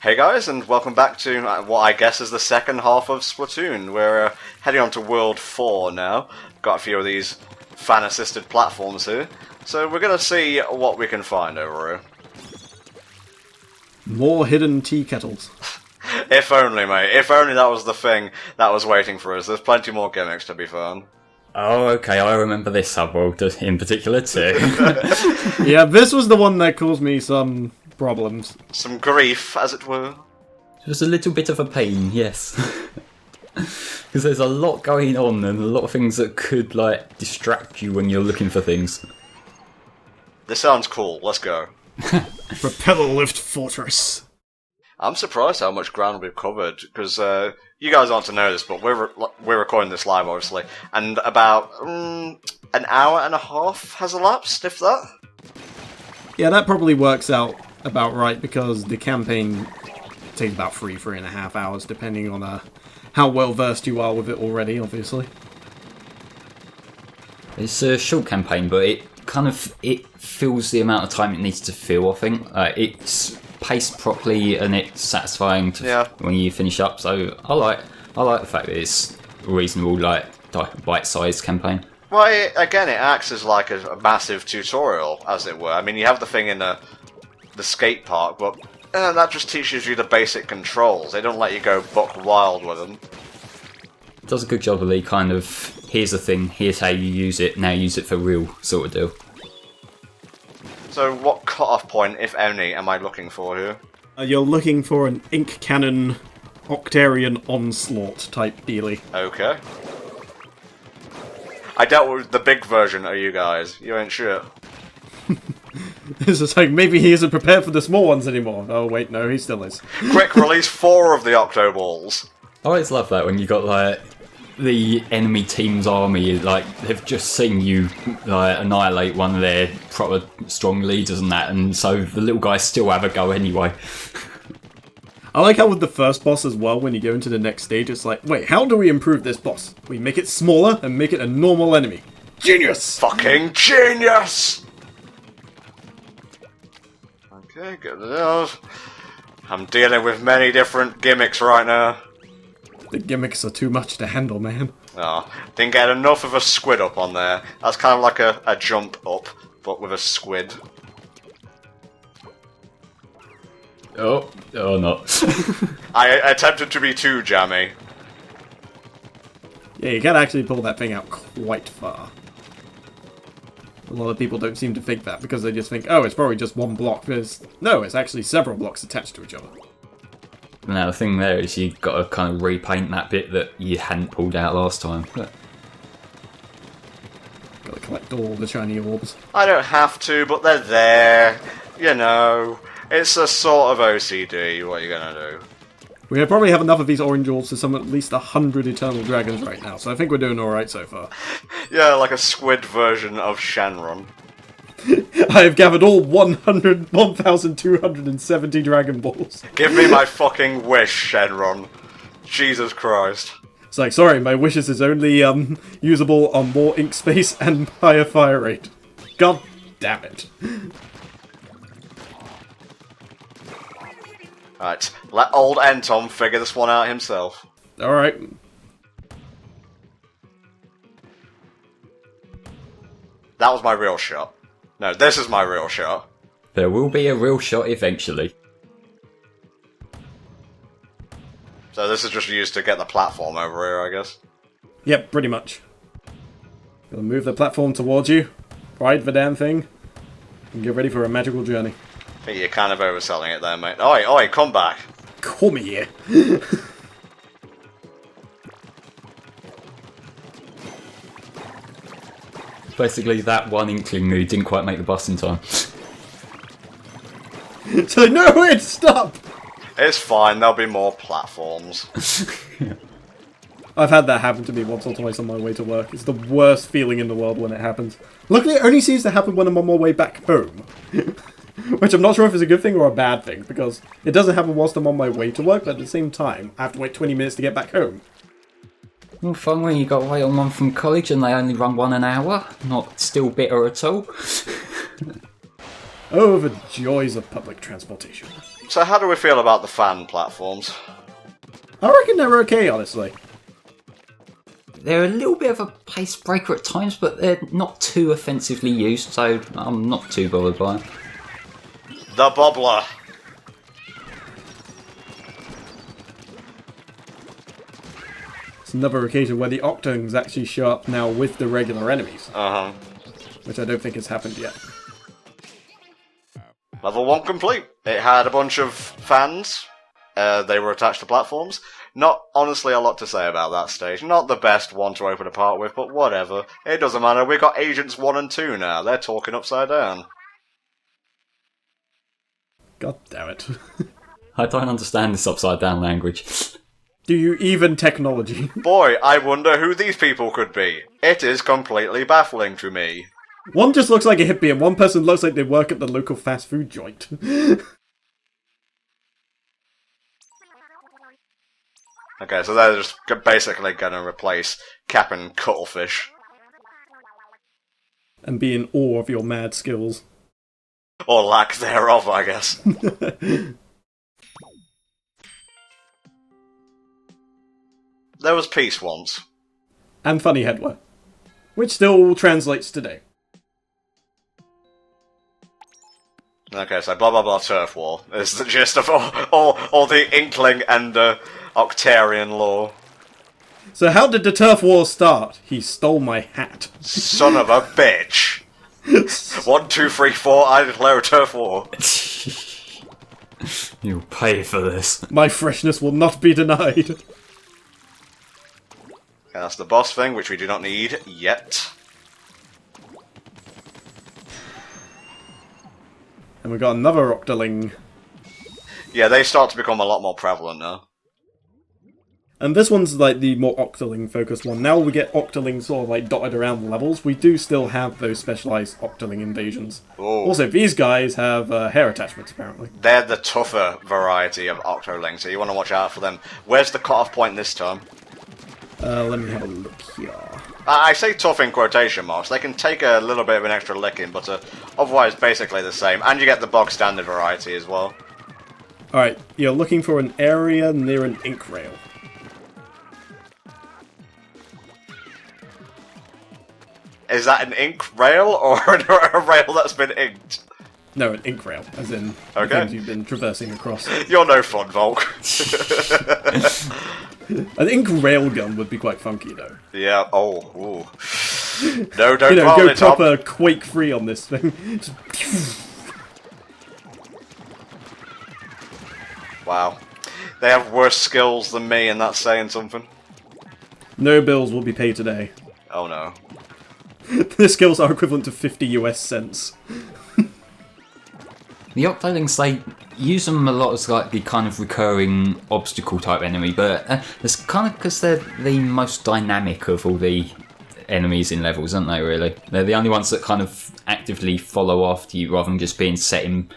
Hey guys, and welcome back to what I guess is the second half of Splatoon. We're heading on to World 4 now. Got a few of these fan-assisted platforms here. So we're going to see what we can find over here. More hidden tea kettles. If only, mate. If only that was the thing that was waiting for us. There's plenty more gimmicks to be found. Oh, okay, I remember this subworld in particular too. Yeah, this was the one that caused me some problems. Some grief, as it were. It was a little bit of a pain, yes. Because there's a lot going on and a lot of things that could, distract you when you're looking for things. This sounds cool. Let's go. Propeller lift fortress. I'm surprised how much ground we've covered, because you guys aren't to know this, but we're recording this live, obviously, and about an hour and a half has elapsed, if that. Yeah, that probably works out about right, because the campaign takes about 3.5 hours, depending on how well versed you are with it already, obviously. It's a short campaign, but it fills the amount of time it needs to fill, I think. It's paced properly and it's satisfying when you finish up, so I like the fact that it's a reasonable, bite-sized campaign. Well, again, it acts as like a massive tutorial, as it were. I mean, you have the thing in the skate park, but that just teaches you the basic controls. They don't let you go buck wild with them. It does a good job of the kind of, here's the thing, here's how you use it, now use it for real sort of deal. So what cut-off point, if any, am I looking for here? You're looking for an ink cannon Octarian onslaught type dealy. Okay. I dealt with the big version of you guys. You ain't shit. It's just like, maybe he isn't prepared for the small ones anymore. Oh wait, no, he still is. Quick, release 4 of the Octo Balls. I always love that when you got the enemy team's army, they've just seen you annihilate one of their proper strong leaders and so the little guys still have a go anyway. I like how with the first boss as well, when you go into the next stage, it's like, wait, how do we improve this boss? We make it smaller and make it a normal enemy. Genius! Fucking genius! Okay, good enough. I'm dealing with many different gimmicks right now. The gimmicks are too much to handle, man. Oh, didn't get enough of a squid up on there. That's kind of like a jump up, but with a squid. Oh no. I attempted to be too jammy. Yeah, you can actually pull that thing out quite far. A lot of people don't seem to think that, because they just think, oh, it's probably just one block. No, it's actually several blocks attached to each other. Now the thing there is you've got to kind of repaint that bit that you hadn't pulled out last time. Gotta collect all the shiny orbs. I don't have to, but they're there. You know, it's a sort of OCD, what are you gonna do? We probably have enough of these orange orbs to summon at least 100 Eternal Dragons right now, so I think we're doing alright so far. Yeah, like a squid version of Shenron. I have gathered all 1,270 Dragon Balls. Give me my fucking wish, Shenron. Jesus Christ. It's like, sorry, my wishes is only usable on more ink space and higher fire rate. God damn it. Right, let old Entom figure this one out himself. Alright. That was my real shot. No, this is my real shot. There will be a real shot eventually. So this is just used to get the platform over here, I guess. Yep, pretty much. Gotta move the platform towards you, ride the damn thing, and get ready for a magical journey. I think you're kind of overselling it there, mate. Oi, come back. Come here. Basically that one inkling who didn't quite make the bus in time. So no, wait, stop! It's fine, there'll be more platforms. I've had that happen to me once or twice on my way to work. It's the worst feeling in the world when it happens. Luckily, it only seems to happen when I'm on my way back home. Which I'm not sure if it's a good thing or a bad thing, because it doesn't happen whilst I'm on my way to work, but at the same time, I have to wait 20 minutes to get back home. Well, fun when you got away on one from college and they only run 1 an hour. Not still bitter at all. Oh, the joys of public transportation. So how do we feel about the fan platforms? I reckon they're okay, honestly. They're a little bit of a pace breaker at times, but they're not too offensively used, so I'm not too bothered by them. The Bobbler. It's another occasion where the Octongs actually show up now with the regular enemies. Uh-huh. Which I don't think has happened yet. Level 1 complete. It had a bunch of fans. They were attached to platforms. Not, honestly, a lot to say about that stage. Not the best one to open a part with, but whatever. It doesn't matter. We've got Agents 1 and 2 now. They're talking upside down. God damn it. I don't understand this upside down language. Do you even technology? Boy, I wonder who these people could be. It is completely baffling to me. One just looks like a hippie and one person looks like they work at the local fast food joint. Okay, so they're just basically gonna replace Captain Cuttlefish. And be in awe of your mad skills. Or lack thereof, I guess. There was peace once. And funny headwear. Which still translates today. Okay, so blah blah blah turf war is the gist of all the Inkling and Octarian lore. So how did the turf war start? He stole my hat. Son of a bitch! 1, 2, 3, 4, I declare a turf war. You'll pay for this. My freshness will not be denied. Okay, that's the boss thing, which we do not need yet. And we got another Octoling. Yeah, they start to become a lot more prevalent now. And this one's like the more Octoling focused one. Now we get Octoling sort of like dotted around the levels. We do still have those specialized Octoling invasions. Ooh. Also, these guys have hair attachments, apparently. They're the tougher variety of Octoling, so you want to watch out for them. Where's the cutoff point this time? Let me have a look here. I say tough in quotation marks. They can take a little bit of an extra licking, but otherwise basically the same. And you get the bog standard variety as well. Alright, you're looking for an area near an ink rail. Is that an ink rail or a rail that's been inked? No, an ink rail, as in the Okay. things you've been traversing across. You're no fun, Volk. An ink railgun would be quite funky, though. Yeah, oh, ooh. No, don't You know, call go it, Tom. proper Quake-free on this thing. Just Wow. They have worse skills than me, and that's saying something. no bills will be paid today. Oh no. The skills are equivalent to 50 US cents. The Octolings, they use them a lot as like the kind of recurring obstacle type enemy, but it's kind of because they're the most dynamic of all the enemies in levels, aren't they, really? They're the only ones that kind of actively follow after you rather than just being set in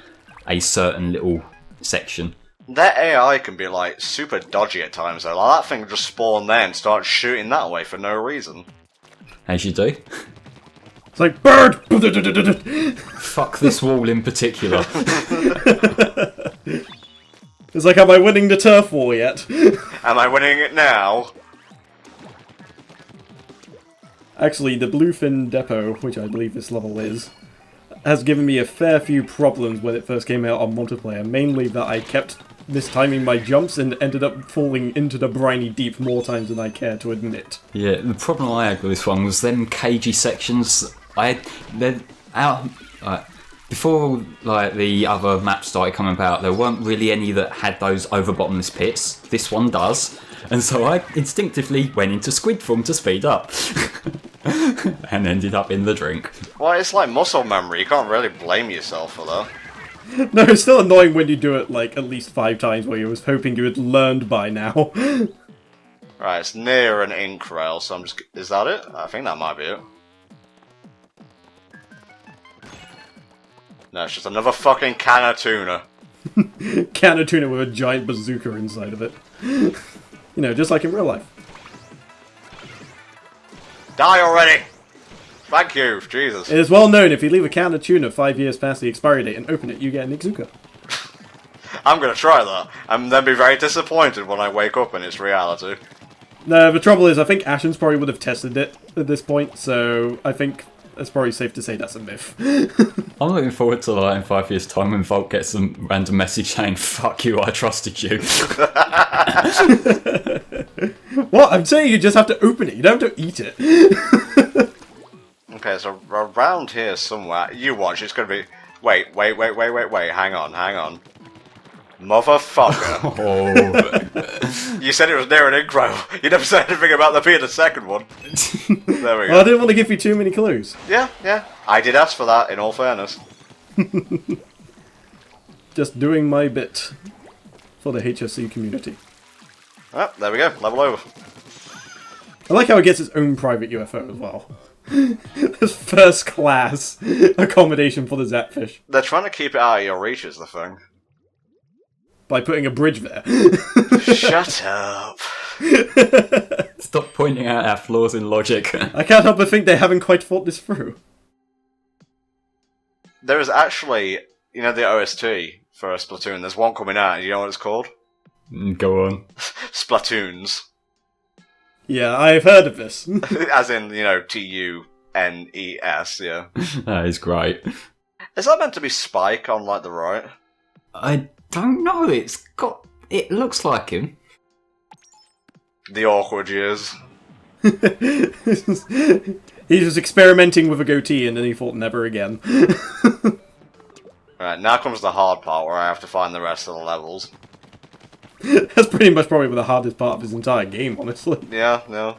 a certain little section. Their AI can be, like, super dodgy at times, though. Like, that thing just spawn there and start shooting that way for no reason. As you do. It's like, bird! Fuck this wall in particular. It's like, am I winning the turf war yet? Am I winning it now? Actually, the Bluefin Depot, which I believe this level is, has given me a fair few problems when it first came out on multiplayer. Mainly that I kept mistiming my jumps and ended up falling into the briny deep more times than I care to admit. Yeah, the problem I had with this one was them cagey sections. They're out. Before like the other maps started coming about, there weren't really any that had those over bottomless pits. This one does, and so I instinctively went into squid form to speed up, and ended up in the drink. Well, it's like muscle memory. You can't really blame yourself for that. No, it's still annoying when you do it like at least 5 times where you was hoping you had learned by now. Right, it's near an ink rail, so I'm just... Is that it? I think that might be it. No, it's just another fucking can of tuna. Can of tuna with a giant bazooka inside of it. You know, just like in real life. Die already! Thank you, Jesus. It is well known if you leave a can of tuna 5 years past the expiry date and open it, you get an Ixuka. I'm gonna try that, and then be very disappointed when I wake up and it's reality. No, the trouble is, I think Ashens probably would have tested it at this point, so I think it's probably safe to say that's a myth. I'm looking forward to like in 5 years' time when Volt gets some random message saying, "Fuck you, I trusted you." What? I'm saying you just have to open it, you don't have to eat it. Okay, so around here somewhere, you watch, it's gonna be... Wait, hang on. Motherfucker. Oh. You said it was near an intro. You never said anything about there being a second one. There we go. Well, I didn't want to give you too many clues. Yeah. I did ask for that, in all fairness. Just doing my bit for the HSC community. Oh, there we go, level over. I like how it gets its own private UFO as well. This first class accommodation for the Zapfish. They're trying to keep it out of your reach is the thing. By putting a bridge there. Shut up. Stop pointing out our flaws in logic. I can't help but think they haven't quite thought this through. There is actually, you know, the OST for Splatoon. There's one coming out, and you know what it's called? Go on. Splatoons. Yeah, I've heard of this. As in, you know, Tunes, yeah. That is great. Is that meant to be Spike on, like, the right? I don't know. It looks like him. The awkward years. He was experimenting with a goatee and then he thought never again. Right, now comes the hard part where I have to find the rest of the levels. That's pretty much probably the hardest part of his entire game, honestly. Yeah, no.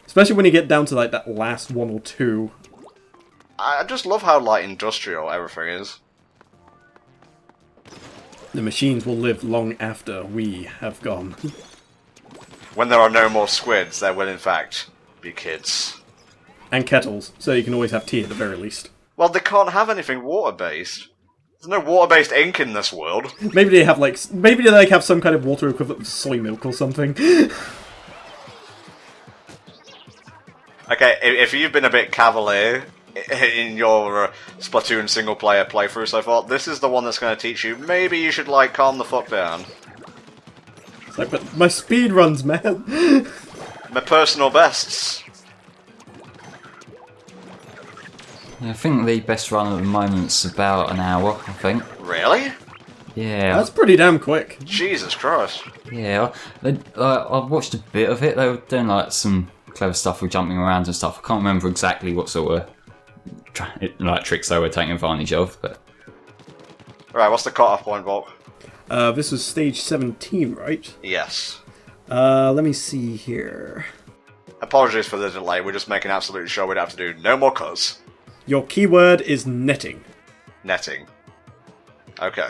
Especially when you get down to like that last one or two. I just love how, like, industrial everything is. The machines will live long after we have gone. When there are no more squids, there will in fact be kids. And kettles, so you can always have tea at the very least. Well, they can't have anything water-based. There's no water-based ink in this world. Maybe they have maybe they have some kind of water equivalent of soy milk or something. Okay, if you've been a bit cavalier in your Splatoon single-player playthrough so far, this is the one that's going to teach you, maybe you should, like, calm the fuck down. It's like, but my speed runs, man! My personal bests. Yeah, I think the best run at the moment's about an hour, I think. Really? Yeah. That's pretty damn quick. Jesus Christ. Yeah, I've watched a bit of it. They were doing like some clever stuff with jumping around and stuff. I can't remember exactly what sort of tricks they were taking advantage of, but... Right, what's the cut-off point, Volk? This was stage 17, right? Yes. Let me see here. Apologies for the delay, we're just making absolutely sure we'd have to do no more cuts. Your keyword is netting. Netting. Okay.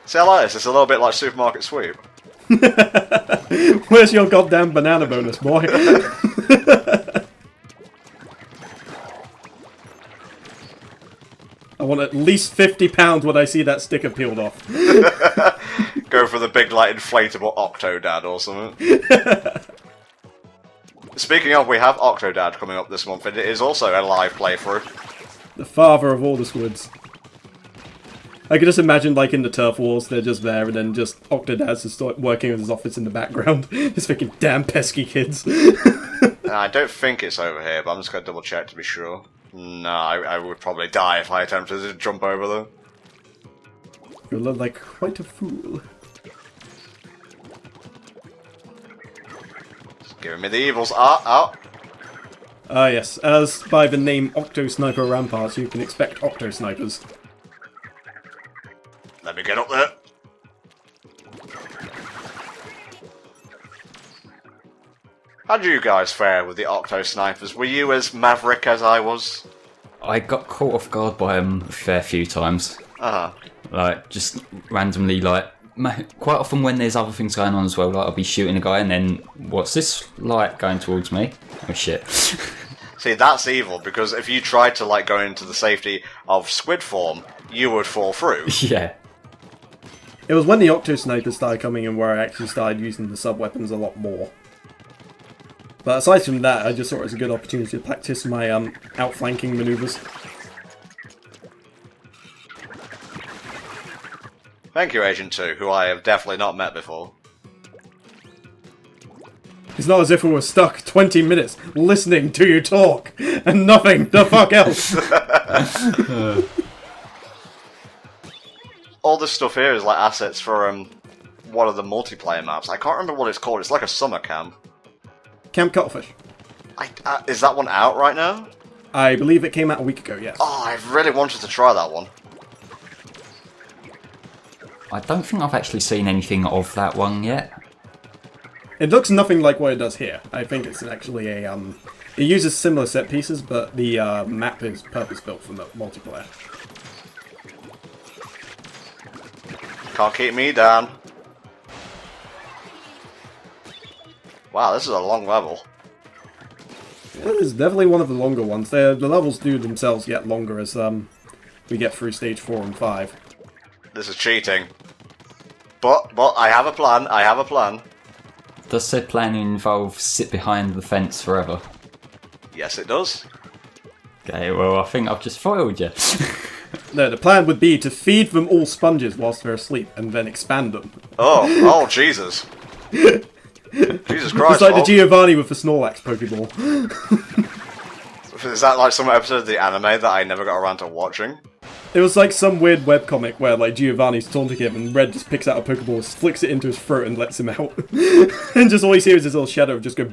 See, I like this. It's a little bit like Supermarket Sweep. Where's your goddamn banana bonus, boy? I want at least £50 when I see that sticker peeled off. Go for the big, like, inflatable Octodad or something. Speaking of, we have Octodad coming up this month, and it is also a live playthrough. The father of all the squids. I could just imagine, like, in the Turf Wars, they're just there, and then just Octodad's just working in his office in the background. Just thinking, damn pesky kids. I don't think it's over here, but I'm just going to double check to be sure. No, I would probably die if I attempted to jump over them. You look like quite a fool. Just giving me the evils. Ah, Yes. As by the name Octo Sniper Ramparts, you can expect Octo Snipers. Let me get up there. How did you guys fare with the Octo Snipers? Were you as maverick as I was? I got caught off guard by them a fair few times. Uh-huh. Like, just randomly, like, quite often when there's other things going on as well, like, I'll be shooting a guy and then, what's this light going towards me? Oh shit. See, that's evil, because if you tried to, like, go into the safety of squid form, you would fall through. Yeah. It was when the Octo Snipers started coming in where I actually started using the sub-weapons a lot more. But aside from that, I just saw it as a good opportunity to practice my outflanking maneuvers. Thank you, Agent 2, who I have definitely not met before. It's not as if we were stuck 20 minutes listening to you talk and nothing the fuck else. All this stuff here is like assets for one of the multiplayer maps. I can't remember what it's called. It's like a summer camp. Camp Cuttlefish. Is that one out right now? I believe it came out a week ago, yes. Oh, I really wanted to try that one. I don't think I've actually seen anything of that one yet. It looks nothing like what it does here. I think it's actually a, it uses similar set pieces, but the map is purpose-built for the multiplayer. Can't keep me down. Wow, this is a long level. It is definitely one of the longer ones. The levels do themselves get longer as we get through stage 4 and 5. This is cheating. But I have a plan. I have a plan. Does said plan involve sit behind the fence forever? Yes, it does. Okay, well, I think I've just foiled you. No, the plan would be to feed them all sponges whilst they're asleep and then expand them. Oh, Jesus. Jesus Christ. It's like the Giovanni with the Snorlax Pokeball. Is that like some episode of the anime that I never got around to watching? It was like some weird webcomic where like Giovanni's taunting him and Red just picks out a Pokeball, flicks it into his throat and lets him out. And just all he hears is his little shadow just go...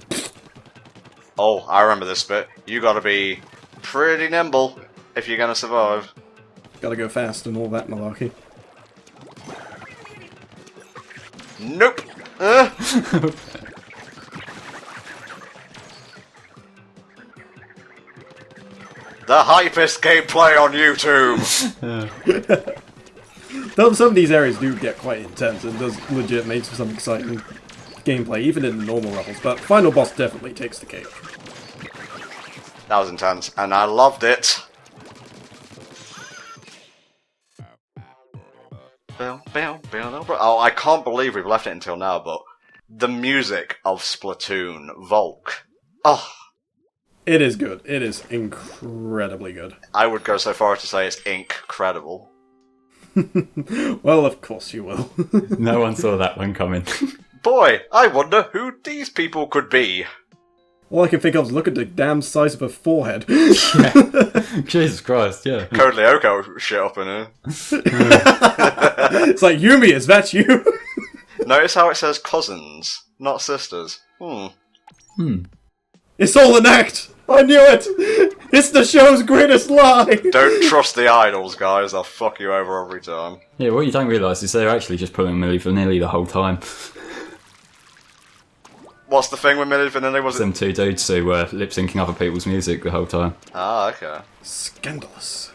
Oh, I remember this bit. You gotta be pretty nimble if you're gonna survive. Gotta go fast and all that malarkey. Nope. The hypest gameplay on YouTube! Though some of these areas do get quite intense and does legit make for some exciting gameplay, even in the normal levels, but final boss definitely takes the cake. That was intense, and I loved it. Oh, I can't believe we've left it until now, but the music of Splatoon, Volk. Oh. It is good. It is incredibly good. I would go so far as to say it's incredible. Well, of course you will. No one saw that one coming. Boy, I wonder who these people could be. All I can think of is look at the damn size of her forehead. Yeah. Jesus Christ, yeah. Code Lyoko shit up in here. It's like, Yumi, is that you? Notice how it says cousins, not sisters. It's all an act! I knew it! It's the show's greatest lie! Don't trust the idols, guys. They'll fuck you over every time. Yeah, what you don't realise is they're actually just pulling Milli Vanilli the whole time. What's the thing with Milli Vanilli? Was it them two dudes who were lip-syncing other people's music the whole time. Ah, okay. Scandalous.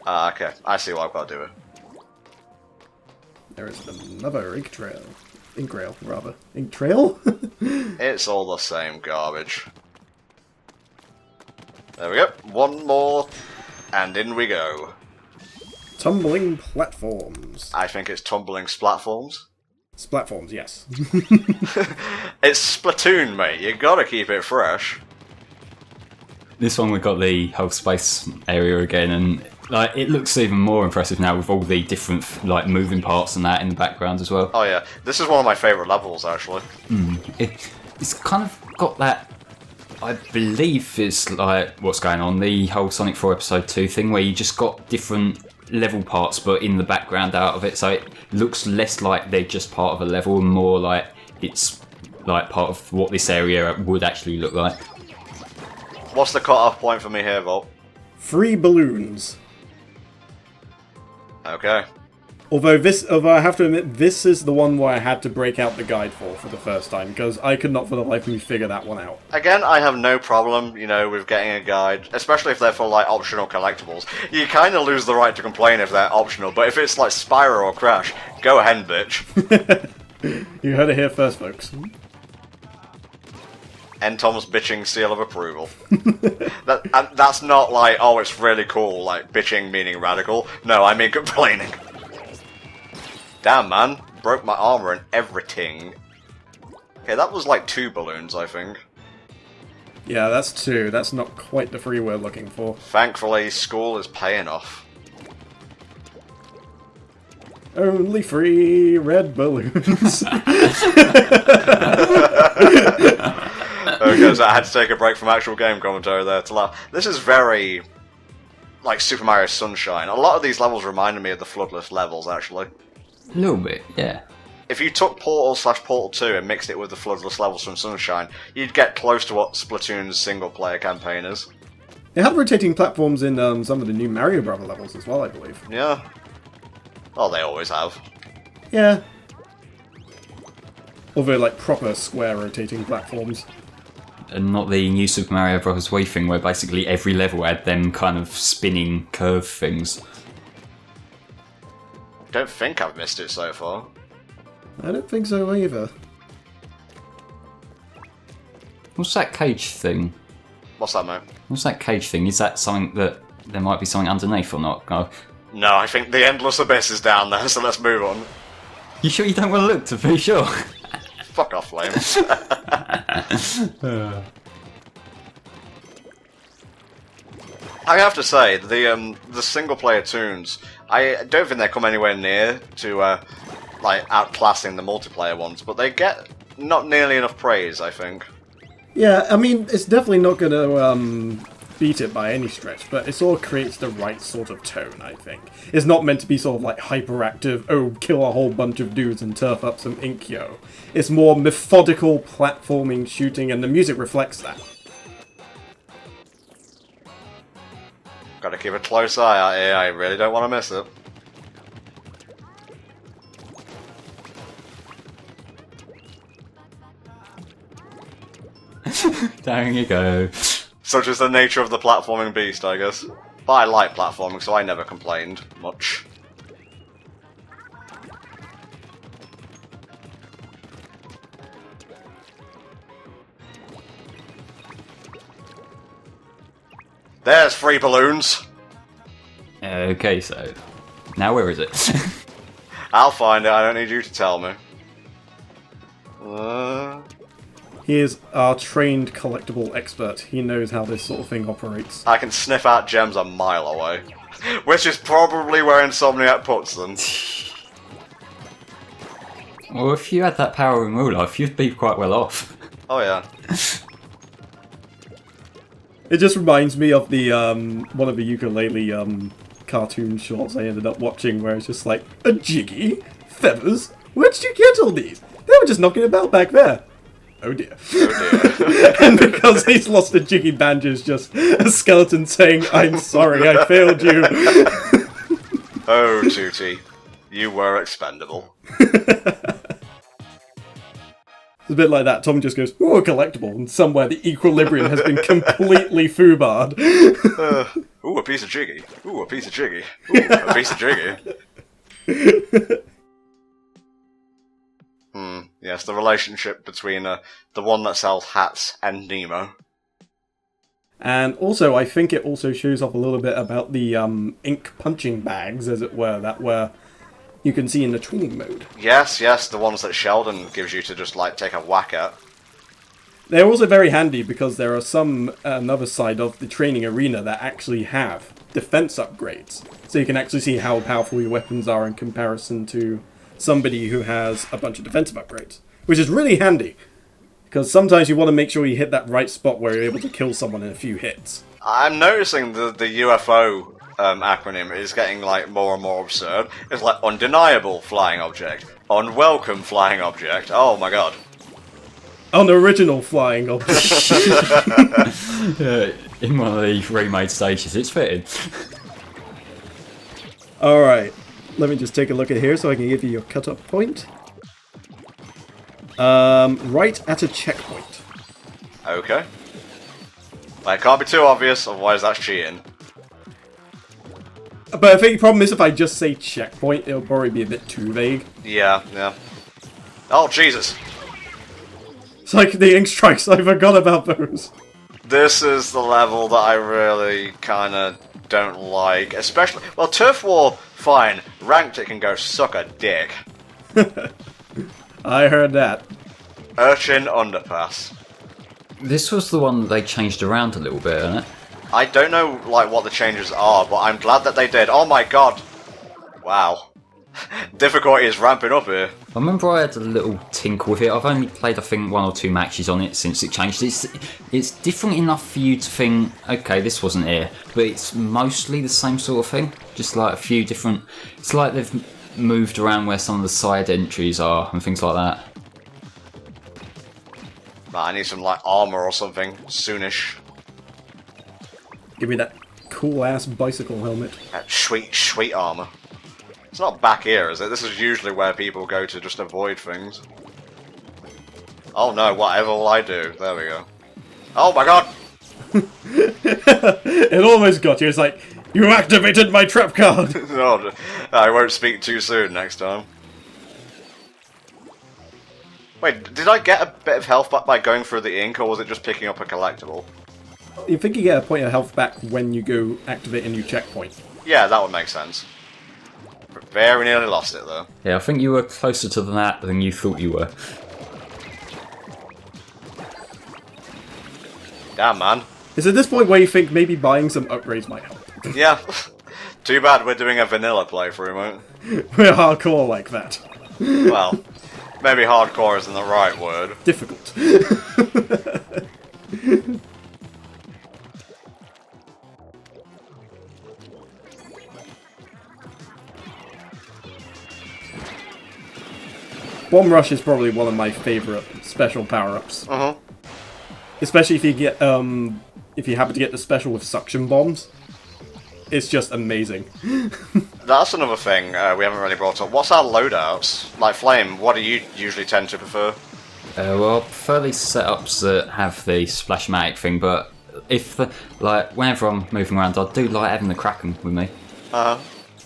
Ah, okay. I see what I've got to do here. There is another ink trail. Ink rail, rather. Ink trail? It's all the same garbage. There we go. One more, and in we go. Tumbling platforms. I think it's tumbling splatforms. Splatforms, yes. It's Splatoon, mate. You gotta keep it fresh. This one we've got the whole space area again, and like it looks even more impressive now with all the different like moving parts and that in the background as well. Oh yeah, this is one of my favourite levels actually. It's kind of got that. I believe it's like what's going on, the whole Sonic 4 Episode 2 thing, where you just got different level parts, but in the background out of it, so it looks less like they're just part of a level, and more like it's like part of what this area would actually look like. What's the cut-off point for me here, Volt? 3 balloons. Okay. Although I have to admit, this is the one where I had to break out the guide for the first time, because I could not for the life of me figure that one out. Again, I have no problem, you know, with getting a guide, especially if they're for, like, optional collectibles. You kind of lose the right to complain if they're optional, but if it's, like, Spyro or Crash, go ahead, bitch. You heard it here first, folks. N. Tom's bitching seal of approval. That's not like, oh, it's really cool, like, bitching meaning radical. No, I mean complaining. Damn, man. Broke my armor and everything. Okay, that was like 2 balloons, I think. Yeah, that's 2. That's not quite the 3 we're looking for. Thankfully, school is paying off. Only 3 red balloons. Okay, so I had to take a break from actual game commentary there to laugh. This is very like Super Mario Sunshine. A lot of these levels reminded me of the Floodless levels, actually. A little bit, yeah. If you took Portal/Portal 2 and mixed it with the Floodless levels from Sunshine, you'd get close to what Splatoon's single-player campaign is. It had rotating platforms in some of the new Mario Brother levels as well, I believe. Yeah. Oh, they always have. Yeah. Although, like, proper square rotating platforms. And not the new Super Mario Bros. Wii thing where basically every level had them kind of spinning curve things. Don't think I've missed it so far. I don't think so either. What's that cage thing? What's that, mate? What's that cage thing? Is that something that there might be something underneath or not? Oh. No, I think the Endless Abyss is down there, so let's move on. You sure you don't want to look to be sure? Fuck off, Flames. I have to say, the single-player tunes, I don't think they come anywhere near to like outclassing the multiplayer ones, but they get not nearly enough praise, I think. Yeah, I mean, it's definitely not going to beat it by any stretch, but it sort of creates the right sort of tone, I think. It's not meant to be sort of like hyperactive, oh, kill a whole bunch of dudes and turf up some ink, yo. It's more methodical platforming shooting, and the music reflects that. Gotta keep a close eye out here, I really don't want to miss it. Down you go. Such is the nature of the platforming beast, I guess. But I like platforming, so I never complained much. There's 3 balloons! Okay, so now where is it? I'll find it, I don't need you to tell me. He is our trained collectible expert. He knows how this sort of thing operates. I can sniff out gems a mile away. Which is probably where Insomniac puts them. Well, if you had that power in real life, you'd be quite well off. Oh yeah. It just reminds me of the one of the ukulele cartoon shorts I ended up watching, where it's just like, a jiggy? Feathers? Where did you get all these? They were just knocking about back there. Oh dear. Oh dear. And because he's lost a jiggy band, is just a skeleton saying, I'm sorry, I failed you. Oh, Tootie. You were expendable. It's a bit like that. Tom just goes, ooh, a collectible, and somewhere the equilibrium has been completely foobarred. Ooh, a piece of jiggy. Ooh, a piece of jiggy. Ooh, a piece of jiggy. Yes, the relationship between the one that sells hats and Nemo. And also, I think it also shows off a little bit about the ink punching bags, as it were, that were you can see in the training mode. Yes, the ones that Sheldon gives you to just, like, take a whack at. They're also very handy because there are some, another side of the training arena that actually have defense upgrades. So you can actually see how powerful your weapons are in comparison to somebody who has a bunch of defensive upgrades. Which is really handy, because sometimes you want to make sure you hit that right spot where you're able to kill someone in a few hits. I'm noticing the UFO acronym is getting like more and more absurd. It's like undeniable flying object, unwelcome flying object. Oh my god. Unoriginal flying object. In one of the remade stages, it's fitting. Alright, let me just take a look at here so I can give you your cut-off point. Right at a checkpoint. Okay. Well, it can't be too obvious, otherwise that's cheating. But I think the problem is if I just say checkpoint, it'll probably be a bit too vague. Yeah. Oh, Jesus. It's like the ink strikes, I forgot about those. This is the level that I really kinda don't like. Especially, well, Turf War, fine. Ranked it can go suck a dick. I heard that. Urchin Underpass. This was the one that they changed around a little bit, isn't it? I don't know like what the changes are, but I'm glad that they did. Oh my god! Wow. Difficulty is ramping up here. I remember I had a little tinkle with it. I've only played, I think, 1 or 2 matches on it since it changed. It's different enough for you to think, okay, this wasn't here, but it's mostly the same sort of thing. Just like a few different... It's like they've moved around where some of the side entries are and things like that. I need some like armor or something soonish. Give me that cool-ass bicycle helmet. That sweet armor. It's not back here, is it? This is usually where people go to just avoid things. Oh no, whatever will I do? There we go. Oh my god! It almost got you. It's like, you activated my trap card! No, I won't speak too soon next time. Wait, did I get a bit of health back by going through the ink, or was it just picking up a collectible? You think you get a point of health back when you go activate a new checkpoint? Yeah, that would make sense. Very nearly lost it, though. Yeah, I think you were closer to that than you thought you were. Damn, man. It's at this point where you think maybe buying some upgrades might help. Yeah. Too bad we're doing a vanilla playthrough, mate. We're hardcore like that. Well, maybe hardcore isn't the right word. Difficult. Bomb Rush is probably one of my favourite special power-ups. Especially if you get, if you happen to get the special with suction bombs. It's just amazing. That's another thing we haven't really brought up. What's our loadouts? Like Flame, what do you usually tend to prefer? Well, I prefer these setups that have the splashmatic thing, but if whenever I'm moving around, I do like having the Kraken with me. Like,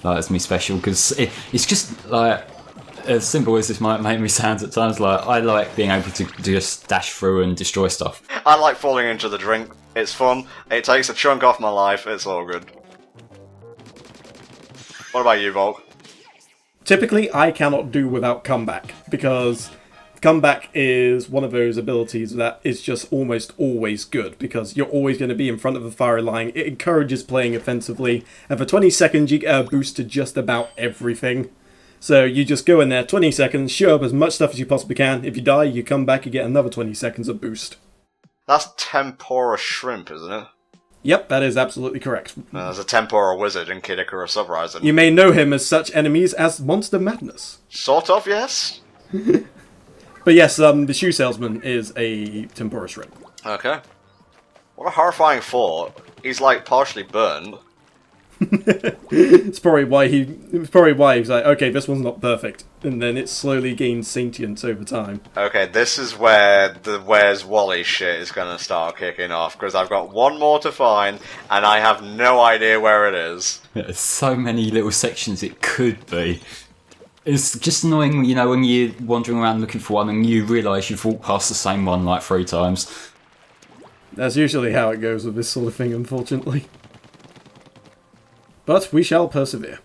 as me special, because it's just like, as simple as this might make me sound at times, like I like being able to just dash through and destroy stuff. I like falling into the drink. It's fun. It takes a chunk off my life. It's all good. What about you, Volk? Typically, I cannot do without comeback, because comeback is one of those abilities that is just almost always good, because you're always going to be in front of the firing line. It encourages playing offensively, and for 20 seconds you get a boost to just about everything. So you just go in there, 20 seconds, shoot up as much stuff as you possibly can. If you die, you come back, you get another 20 seconds of boost. That's Tempora Shrimp, isn't it? Yep, that is absolutely correct. There's a Tempora Wizard in Kid Icarus Uprising. You may know him as such enemies as Monster Madness. Sort of, yes. But yes, the shoe salesman is a Tempora Shrimp. Okay. What a horrifying thought. He's like partially burned. It's probably why he's like, okay, this one's not perfect, and then it slowly gains sentience over time. Okay, this is where the Where's Wally shit is gonna start kicking off, because I've got one more to find, and I have no idea where it is. There's so many little sections it could be. It's just annoying, you know, when you're wandering around looking for one and you realise you've walked past the same one like 3 times. That's usually how it goes with this sort of thing, unfortunately. But we shall persevere.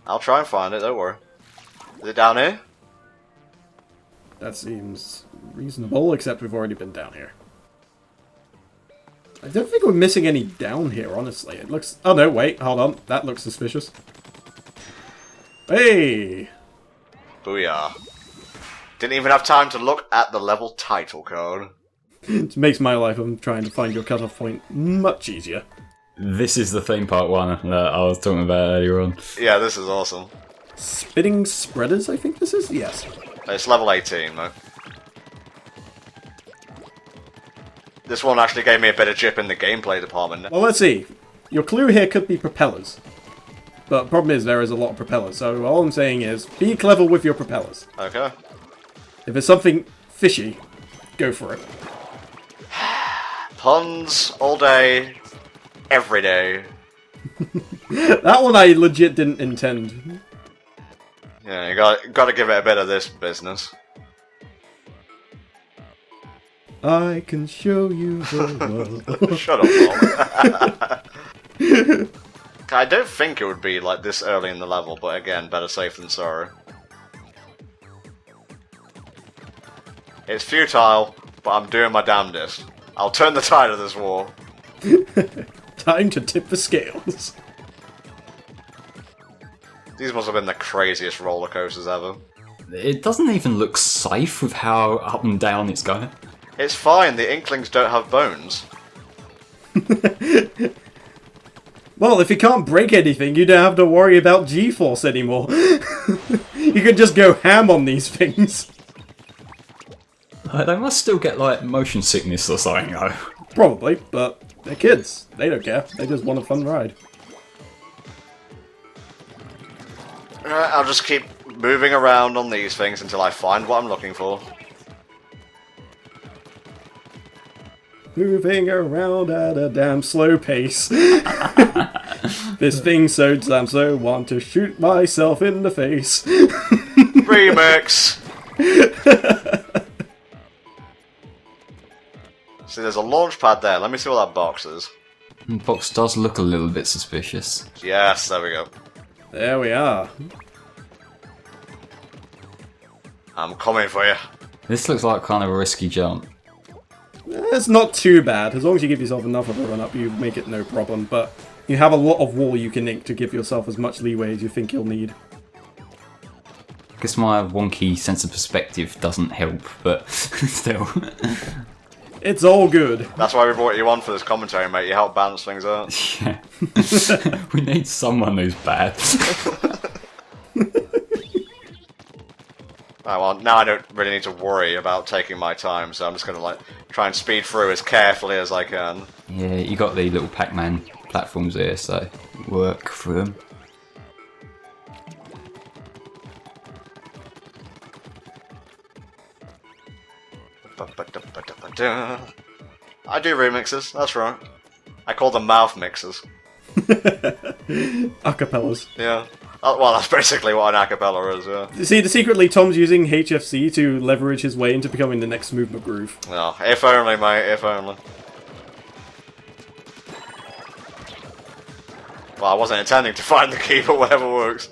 I'll try and find it, don't worry. Is it down here? That seems reasonable, except we've already been down here. I don't think we're missing any down here, honestly. It looks... Oh no, wait, hold on. That looks suspicious. Hey! Booyah. Didn't even have time to look at the level title code. It makes my life of trying to find your cutoff point much easier. This is the theme part 1 that I was talking about earlier on. Yeah, this is awesome. Spitting Spreaders, I think this is? Yes. It's level 18, though. This one actually gave me a bit of chip in the gameplay department. Well, let's see. Your clue here could be propellers. But the problem is there is a lot of propellers, so all I'm saying is, be clever with your propellers. Okay. If it's something fishy, go for it. Puns all day, every day. That one I legit didn't intend. Yeah, you got to give it a bit of this business. I can show you the world. Shut up, Paul. I don't think it would be like this early in the level, but again, better safe than sorry. It's futile, but I'm doing my damnedest. I'll turn the tide of this war. Time to tip the scales. These must have been the craziest roller coasters ever. It doesn't even look safe with how up and down it's going. It's fine, the Inklings don't have bones. Well, if you can't break anything, you don't have to worry about G-force anymore. You can just go ham on these things. They must still get, like, motion sickness or something, though. Probably, but they're kids. They don't care. They just want a fun ride. I'll just keep moving around on these things until I find what I'm looking for. Moving around at a damn slow pace. This thing so damn slow, want to shoot myself in the face. Remix! See, there's a launch pad there. Let me see what that box is. The box does look a little bit suspicious. Yes, there we go. There we are. I'm coming for you. This looks like kind of a risky jump. It's not too bad. As long as you give yourself enough of a run up, you make it no problem. But you have a lot of wall you can ink to give yourself as much leeway as you think you'll need. I guess my wonky sense of perspective doesn't help, but still. It's all good. That's why we brought you on for this commentary, mate. You help balance things out. Yeah. We need someone who's bad. Right, well, now I don't really need to worry about taking my time, so I'm just going to like try and speed through as carefully as I can. Yeah, you got the little Pac-Man platforms here, so work through them. I do remixes, that's right. I call them mouth mixes. Acapellas. Yeah. Well, that's basically what an acapella is, yeah. See, secretly Tom's using HFC to leverage his way into becoming the next movement groove. No, if only, mate, if only. Well, I wasn't intending to find the key, but whatever works.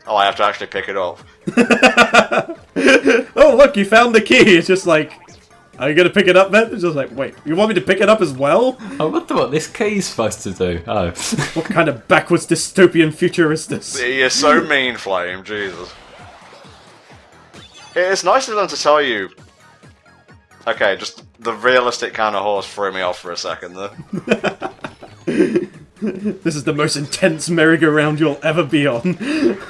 Oh, I have to actually pick it up. Oh, look, you found the key! It's just like, are you gonna pick it up then? It's just like, wait, you want me to pick it up as well? I wonder what this key's supposed to do. Oh. What kind of backwards dystopian future is this? You're so mean, Flame, Jesus. It's nice of them to tell you... Okay, just the realistic kind of horse threw me off for a second there. This is the most intense merry-go-round you'll ever be on.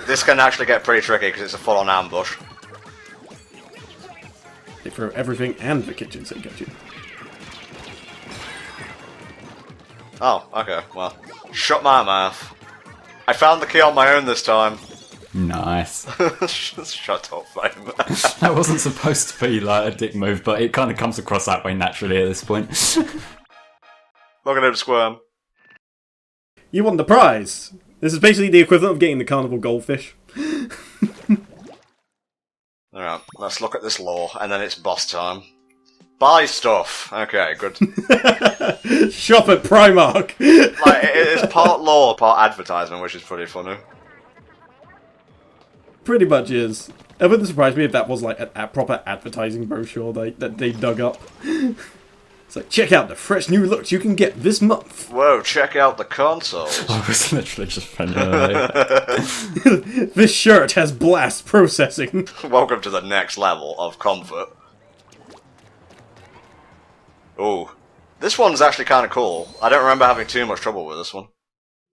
This can actually get pretty tricky because it's a full-on ambush. They throw everything and the kitchen sink at you. Oh, okay, well. Shut my mouth. I found the key on my own this time. Nice. Shut up, Flame. That wasn't supposed to be like a dick move, but it kind of comes across that way naturally at this point. Welcome to Squirm. You won the prize! This is basically the equivalent of getting the carnival goldfish. Alright, let's look at this lore, and then it's boss time. Buy stuff! Okay, good. Shop at Primark! Like, it's part lore, part advertisement, which is pretty funny. Pretty much is. It wouldn't surprise me if that was like a proper advertising brochure that they dug up. It's like, check out the fresh new looks you can get this month. Whoa, check out the consoles. I was literally just This shirt has blast processing. Welcome to the next level of comfort. Ooh. This one's actually kind of cool. I don't remember having too much trouble with this one.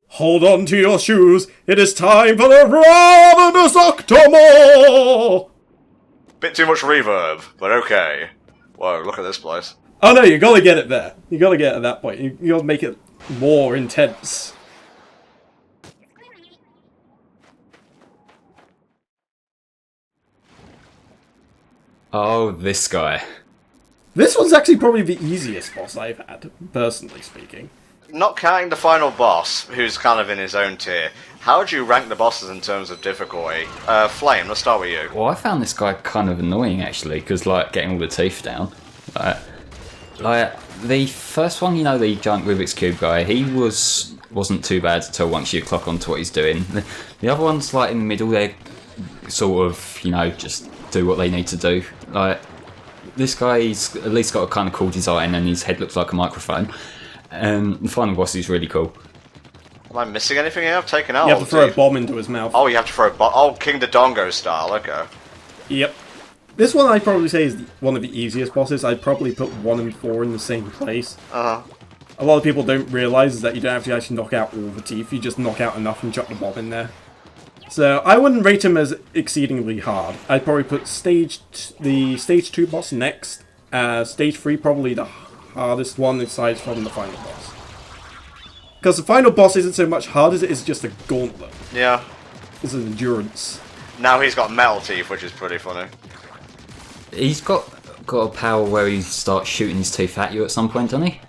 Hold on to your shoes. It is time for the Ravenous Octomore! Bit too much reverb, but okay. Whoa, look at this place. Oh no, you gotta get it there. You gotta get it at that point. You gotta make it more intense. Oh, this guy. This one's actually probably the easiest boss I've had, personally speaking. Not counting the final boss, who's kind of in his own tier, how would you rank the bosses in terms of difficulty? Flame, let's start with you. Well, I found this guy kind of annoying, actually, because, like, getting all the teeth down. Like, the first one, you know, the giant Rubik's Cube guy, he wasn't too bad until once you clock onto what he's doing. The other ones, like, in the middle, they sort of, you know, just do what they need to do. Like, This guy's at least got a kind of cool design, and his head looks like a microphone. The final boss is really cool. Am I missing anything here? I've taken out. You have to throw a bomb into his mouth. Oh, you have to throw a bomb. Oh, King Dodongo style. Okay. Yep. This one I'd probably say is one of the easiest bosses. I'd probably put 1 and 4 in the same place. Uh-huh. A lot of people don't realise is that you don't have to actually knock out all the teeth. You just knock out enough and chuck the bomb in there. So I wouldn't rate him as exceedingly hard. I'd probably put the stage 2 boss next. Stage 3 probably the hardest one aside from the final boss. Because the final boss isn't so much hard as it is just a gauntlet. Yeah. It's an endurance. Now he's got metal teeth, which is pretty funny. He's got a power where he starts shooting his teeth at you at some point, doesn't he?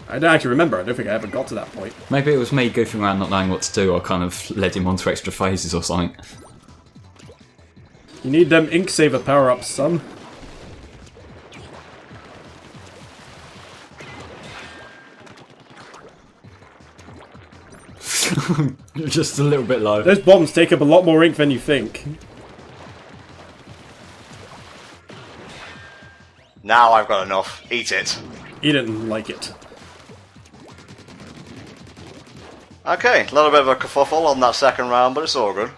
I don't actually remember. I don't think I ever got to that point. Maybe it was me goofing around not knowing what to do. I kind of led him onto extra phases or something. You need them ink saver power-ups, son. Just a little bit low. Those bombs take up a lot more ink than you think. Now I've got enough. Eat it. He didn't like it. Okay, a little bit of a kerfuffle on that second round, but it's all good.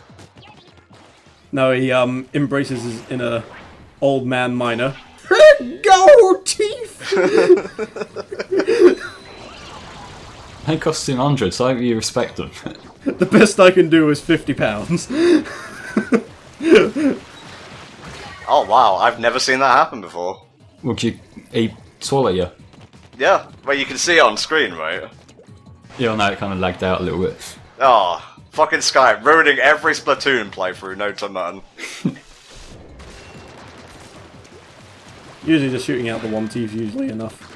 Now he embraces his inner old man miner. Go teeth! They cost him hundreds, so I hope you respect them. The best I can do is £50. Oh wow, I've never seen that happen before. Would he swallow you? Yeah, well you can see it on screen, right? Yeah, I know, it kind of lagged out a little bit. Oh, fucking Skype, ruining every Splatoon playthrough, no to none. Usually just shooting out the one teeth usually enough.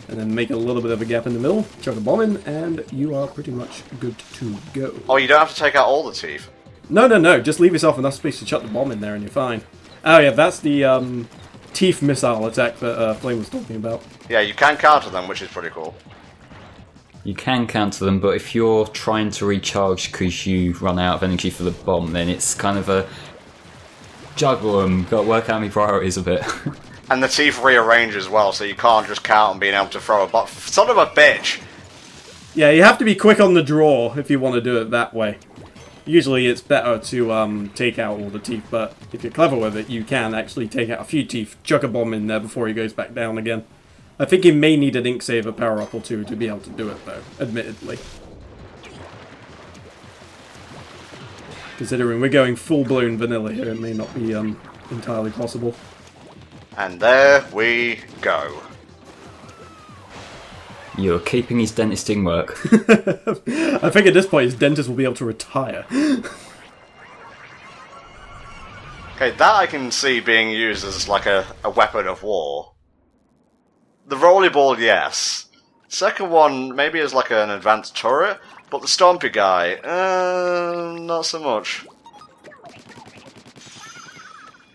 And then make a little bit of a gap in the middle, chuck a bomb in, and you are pretty much good to go. Oh, you don't have to take out all the teeth? No, just leave yourself enough space to chuck the bomb in there and you're fine. Oh yeah, that's the teeth missile attack that Flame was talking about. Yeah, you can counter them, which is pretty cool. You can counter them, but if you're trying to recharge because you run out of energy for the bomb, then it's kind of a juggle them. Got to work out my priorities a bit. And the teeth rearrange as well, so you can't just count on being able to throw a bomb. Son of a bitch! Yeah, you have to be quick on the draw if you want to do it that way. Usually it's better to take out all the teeth, but if you're clever with it, you can actually take out a few teeth, chuck a bomb in there before he goes back down again. I think he may need an ink saver power-up or two to be able to do it, though, admittedly. Considering we're going full-blown vanilla here, it may not be entirely possible. And there we go. You're keeping his dentist in work. I think at this point his dentist will be able to retire. Okay, that I can see being used as like a weapon of war. The rollerball, yes. Second one, maybe as like an advanced turret, but the stompy guy, not so much.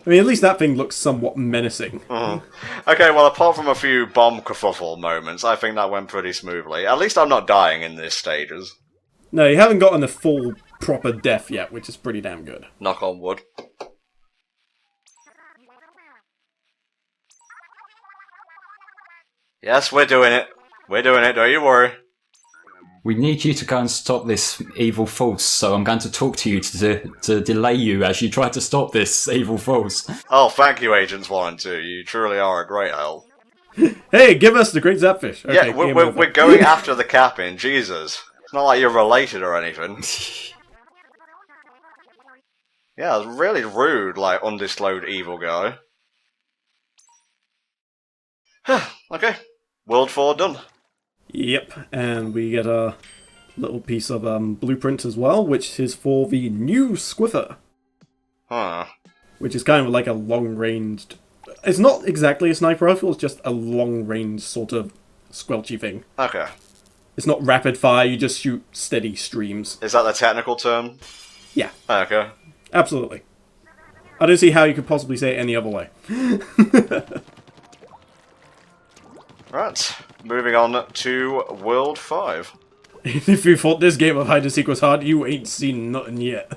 I mean, at least that thing looks somewhat menacing. Okay, well, apart from a few bomb kerfuffle moments, I think that went pretty smoothly. At least I'm not dying in these stages. No, you haven't gotten a full, proper death yet, which is pretty damn good. Knock on wood. Yes, we're doing it. We're doing it, don't you worry. We need you to go and stop this evil force, so I'm going to talk to you to delay you as you try to stop this evil force. Oh, thank you, Agents 1 and 2. You truly are a great help. Hey, give us the great Zapfish. Okay, Yeah, we're going after the Captain, Jesus. It's not like you're related or anything. Yeah, it's really rude, like, undisclosed evil guy. Okay, World 4 done. Yep, and we get a little piece of blueprint as well, which is for the new Squiffer. Huh. Which is kind of like a long-ranged... It's not exactly a sniper rifle, it's just a long-range sort of squelchy thing. Okay. It's not rapid fire, you just shoot steady streams. Is that the technical term? Yeah. Okay. Absolutely. I don't see how you could possibly say it any other way. Right, moving on to World 5. If you thought this game of hide and seek was hard, you ain't seen nothing yet.